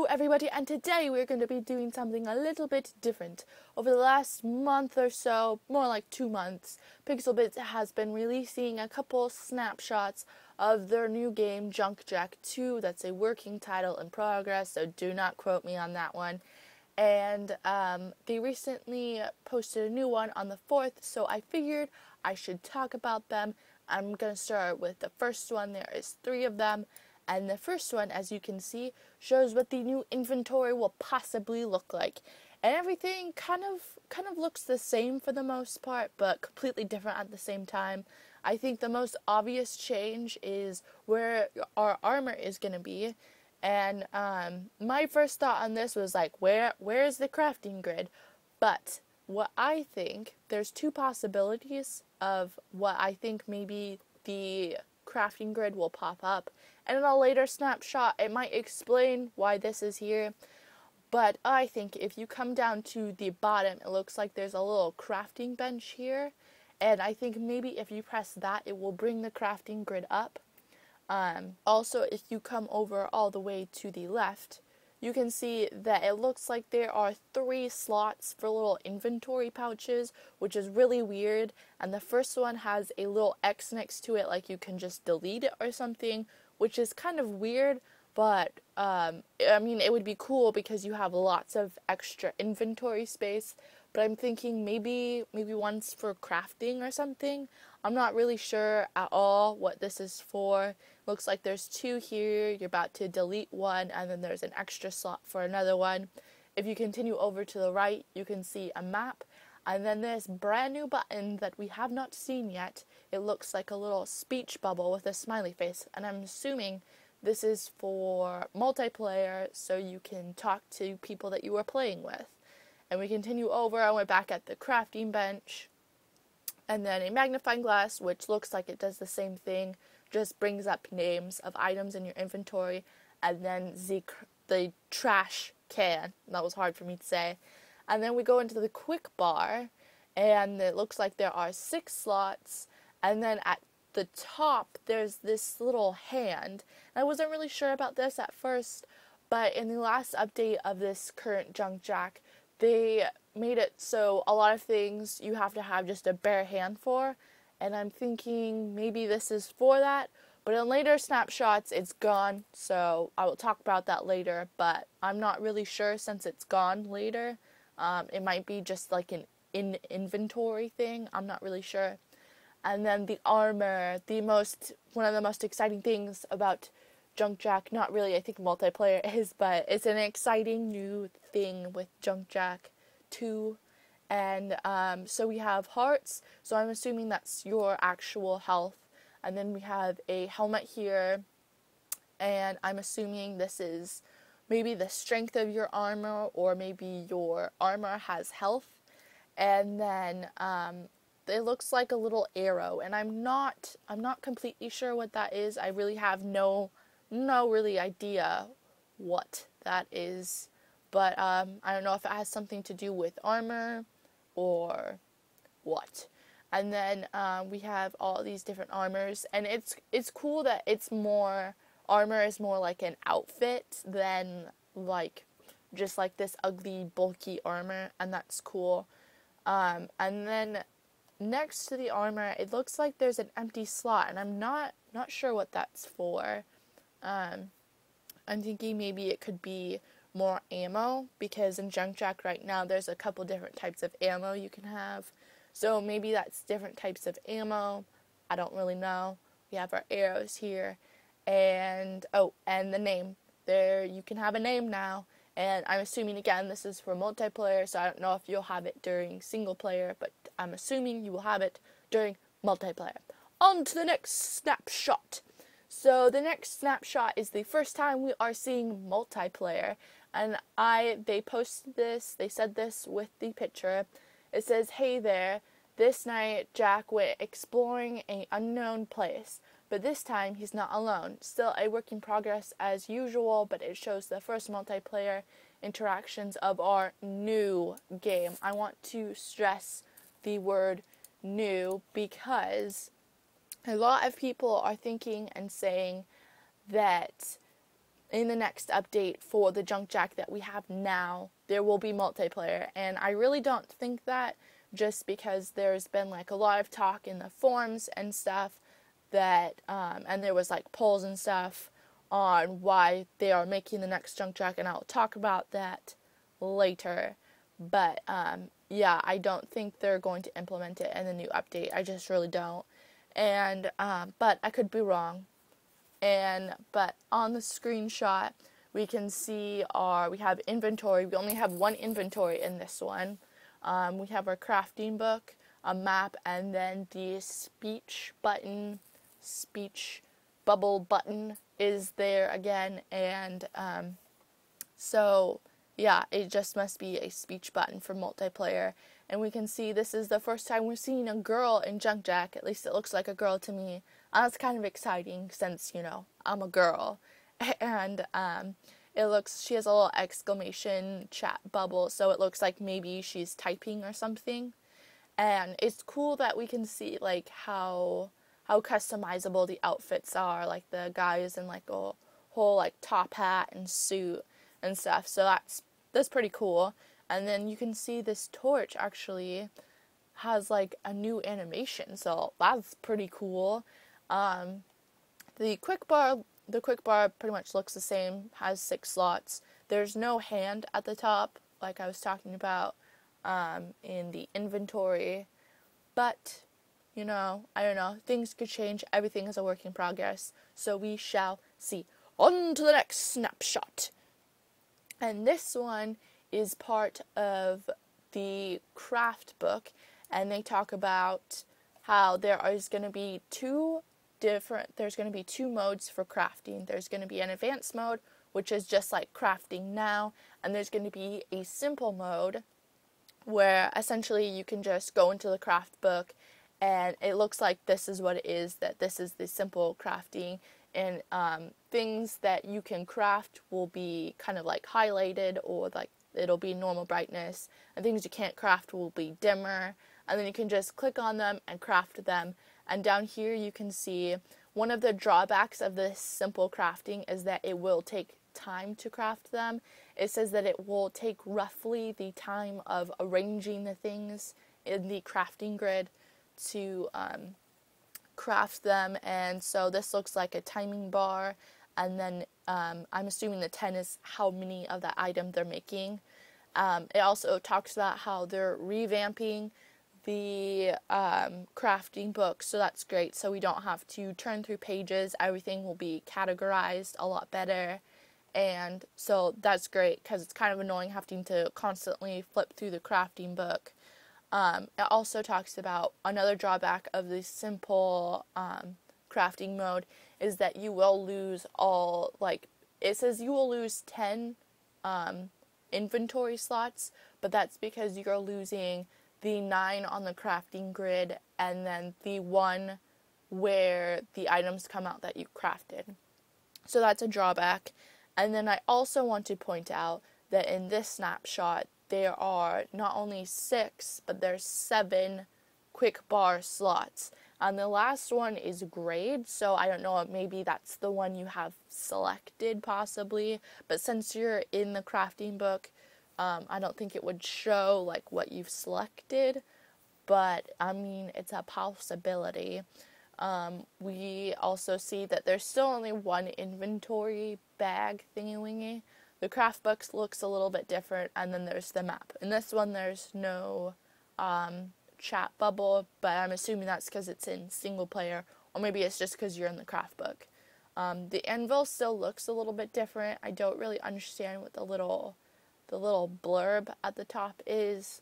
everybody, and today we're going to be doing something a little bit different. Over the last month or so, more like 2 months, Pixbits has been releasing a couple snapshots of their new game, Junkjack 2. That's a working title in progress, so do not quote me on that one. And they recently posted a new one on the 4th, so I figured I should talk about them. I'm going to start with the first one. There is 3 of them. And the first one, as you can see, shows what the new inventory will possibly look like. And everything kind of looks the same for the most part, but completely different at the same time. I think the most obvious change is where our armor is going to be. And my first thought on this was like, where's the crafting grid? But what I think, there's 2 possibilities of what I think maybe the crafting grid will pop up. And in a later snapshot, it might explain why this is here. But I think if you come down to the bottom, it looks like there's a little crafting bench here. And I think maybe if you press that, it will bring the crafting grid up. Also, if you come over all the way to the left, you can see that it looks like there are 3 slots for little inventory pouches, which is really weird. And the first one has a little X next to it, like you can just delete it or something, which is kind of weird, but I mean, it would be cool because you have lots of extra inventory space. But I'm thinking maybe one's for crafting or something. I'm not really sure at all what this is for. Looks like there's 2 here. You're about to delete one, and then there's an extra slot for another one. If you continue over to the right, you can see a map. And then this brand new button that we have not seen yet. It looks like a little speech bubble with a smiley face. And I'm assuming this is for multiplayer, so you can talk to people that you are playing with. And we continue over, and we're back at the crafting bench. And then a magnifying glass, which looks like it does the same thing. Just brings up names of items in your inventory. And then the trash can. That was hard for me to say. And then we go into the quick bar, and it looks like there are 6 slots. And then at the top, there's this little hand. And I wasn't really sure about this at first, but in the last update of this current Junkjack, they made it so a lot of things you have to have just a bare hand for. And I'm thinking maybe this is for that. But in later snapshots, it's gone. So I will talk about that later. But I'm not really sure since it's gone later. It might be just like an inventory thing. I'm not really sure. And then the armor, one of the most exciting things about Junkjack, not really, I think multiplayer is, but it's an exciting new thing with Junkjack 2. And so we have hearts, so I'm assuming that's your actual health. And then we have a helmet here, and I'm assuming this is maybe the strength of your armor, or maybe your armor has health. And then it looks like a little arrow, and I'm not completely sure what that is. I really have no really idea what that is. But I don't know if it has something to do with armor or what. And then we have all these different armors, and it's cool that armor is more like an outfit than like just like this ugly bulky armor, and that's cool. And then next to the armor, it looks like there's an empty slot, and I'm not sure what that's for. I'm thinking maybe it could be more ammo, because in Junkjack right now there's a couple different types of ammo you can have. So maybe that's different types of ammo. I don't really know. We have our arrows here. And the name. There, you can have a name now. And I'm assuming, again, this is for multiplayer, so I don't know if you'll have it during single player, but I'm assuming you will have it during multiplayer. On to the next snapshot. So the next snapshot is the first time we are seeing multiplayer. And they posted this, they said this with the picture. It says, "Hey there, this night Jack went exploring an unknown place. But this time, he's not alone. Still a work in progress as usual, but it shows the first multiplayer interactions of our new game." I want to stress the word new, because a lot of people are thinking and saying that in the next update for the junkjack that we have now, there will be multiplayer. And I really don't think that, just because there's been like a lot of talk in the forums and stuff that, and there was like polls and stuff on why they are making the next junkjack, and I'll talk about that later. But yeah, I don't think they're going to implement it in the new update. I just really don't. And but I could be wrong. But on the screenshot, we can see we have inventory. We only have one inventory in this one. We have our crafting book, a map, and then the speech bubble button is there again. And so yeah, it just must be a speech button for multiplayer. And we can see this is the first time we're seeing a girl in junkjack. At least it looks like a girl to me. That's kind of exciting since, you know, I'm a girl. And she has a little exclamation chat bubble, so it looks like maybe she's typing or something. And it's cool that we can see like how customizable the outfits are, like the guys in like a whole like top hat and suit and stuff. So that's pretty cool. And then you can see this torch actually has like a new animation, so that's pretty cool. The quick bar pretty much looks the same, has 6 slots. There's no hand at the top, like I was talking about in the inventory. But, you know, I don't know, things could change. Everything is a work in progress, so we shall see. On to the next snapshot. And this one is part of the craft book, and they talk about how there's going to be two modes for crafting. There's going to be an advanced mode, which is just like crafting now, and there's going to be a simple mode where essentially you can just go into the craft book and it looks like this is what it is, that this is the simple crafting, and things that you can craft will be kind of like highlighted, or like it'll be normal brightness, and things you can't craft will be dimmer, and then you can just click on them and craft them. And down here you can see one of the drawbacks of this simple crafting is that it will take time to craft them. It says that it will take roughly the time of arranging the things in the crafting grid to craft them. And so this looks like a timing bar, and then I'm assuming the 10 is how many of that item they're making. It also talks about how they're revamping the crafting book, so that's great. So we don't have to turn through pages. Everything will be categorized a lot better, and so that's great because it's kind of annoying having to constantly flip through the crafting book. It also talks about another drawback of the simple crafting mode is that you will lose it says you will lose 10 inventory slots, but that's because you're losing the 9 on the crafting grid and then the 1 where the items come out that you crafted. So that's a drawback. And then I also want to point out that in this snapshot there are not only 6, but there's 7 quick bar slots. And the last one is grade, so I don't know, maybe that's the one you have selected possibly, but since you're in the crafting book, I don't think it would show like what you've selected, but I mean, it's a possibility. We also see that there's still only 1 inventory bag thingy-wingy. The craft book looks a little bit different, and then there's the map. In this one, there's no chat bubble, but I'm assuming that's because it's in single player, or maybe it's just because you're in the craft book. The anvil still looks a little bit different. I don't really understand what the little blurb at the top is.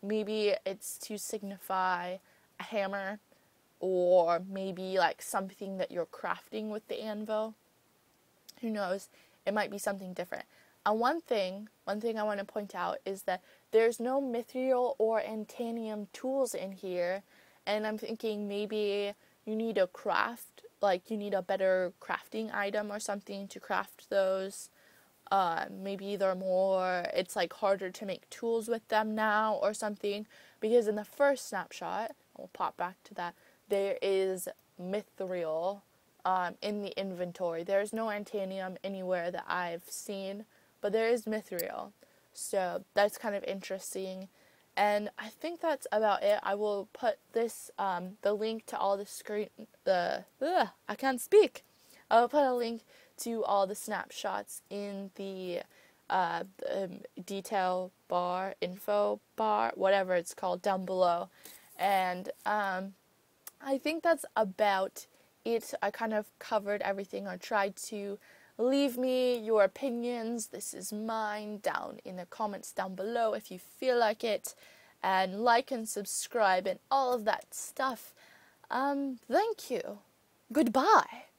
Maybe it's to signify a hammer, or maybe like something that you're crafting with the anvil. Who knows? It might be something different. And one thing I want to point out is that there's no mithril or antanium tools in here, and I'm thinking maybe you need a craft, like you need a better crafting item or something to craft those. Maybe it's like harder to make tools with them now or something, because in the first snapshot, we'll pop back to that, there is mithril in the inventory. There's no Antanium anywhere that I've seen, but there is Mithril. So that's kind of interesting. And I think that's about it. I will put this, the link to all I can't speak. I'll put a link to all the snapshots in the detail bar, info bar, whatever it's called, down below. And I think that's about it. I kind of covered everything. I tried to leave me your opinions. This is mine down in the comments down below if you feel like it. And like and subscribe and all of that stuff. Thank you. Goodbye.